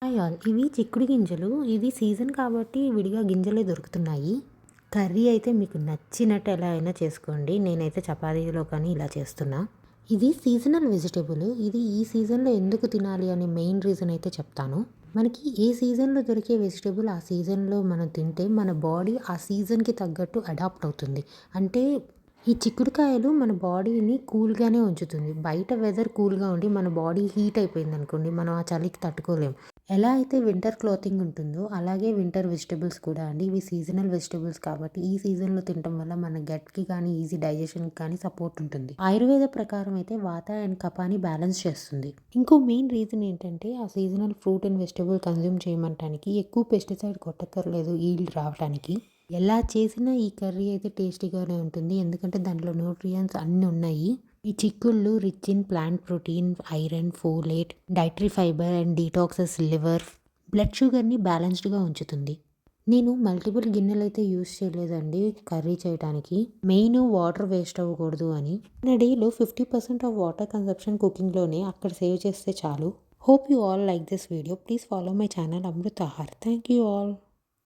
Hi all, ఇవి చిక్కుడు గింజలు. ఇది సీజన్ కాబట్టి విడిగా గింజలే దొరుకుతున్నాయి. కర్రీ అయితే మీకు నచ్చినట్టు ఎలా అయినా చేసుకోండి. నేనైతే చపాతీలో కానీ ఇలా చేస్తున్నా. ఇది సీజనల్ వెజిటేబుల్. ఇది ఈ సీజన్లో ఎందుకు తినాలి అనే మెయిన్ రీజన్ అయితే చెప్తాను. మనకి ఏ సీజన్లో దొరికే వెజిటేబుల్ ఆ సీజన్లో మనం తింటే మన బాడీ ఆ సీజన్కి తగ్గట్టు అడాప్ట్ అవుతుంది. అంటే ఈ చిక్కుడుకాయలు మన బాడీని కూల్గానే ఉంచుతుంది. బయట వెదర్ కూల్గా ఉండి మన బాడీ హీట్ అయిపోయింది అనుకోండి, మనం ఆ చలికి తట్టుకోలేం. ఎలా అయితే వింటర్ క్లాతింగ్ ఉంటుందో అలాగే వింటర్ వెజిటబుల్స్ కూడా అండి. ఇవి సీజనల్ వెజిటబుల్స్ కాబట్టి ఈ సీజన్లో తినడం వల్ల మన గట్కి కానీ ఈజీ డైజెషన్కి కానీ సపోర్ట్ ఉంటుంది. ఆయుర్వేద ప్రకారం అయితే వాత అండ్ కపాని బ్యాలెన్స్ చేస్తుంది. ఇంకో మెయిన్ రీజన్ ఏంటంటే ఆ seasonal fruit and vegetable consume చేయమంటానికి ఎక్కువ పెస్టిసైడ్ కొట్టక్కర్లేదు ఈల్డ్ రావడానికి. ఎలా చేసినా ఈ కర్రీ అయితే టేస్టీగానే ఉంటుంది. ఎందుకంటే దాంట్లో న్యూట్రియంట్స్ అన్నీ ఉన్నాయి. ఈ చిక్కుళ్ళు rich in plant protein, iron, folate, dietary fibre and detoxes liver, blood షుగర్ని బ్యాలెన్స్డ్గా ఉంచుతుంది. నేను మల్టిపుల్ గిన్నెలు అయితే యూస్ చేయలేదండి కర్రీ చేయడానికి. మెయిన్ వాటర్ వేస్ట్ అవ్వకూడదు అని. నా డేలో 50% ఆఫ్ వాటర్ కన్సంప్షన్ కుకింగ్లోనే అక్కడ సేవ్ చేస్తే చాలు. Hope you all like this video. Please follow my channel Amrit Aahar. Thank you all.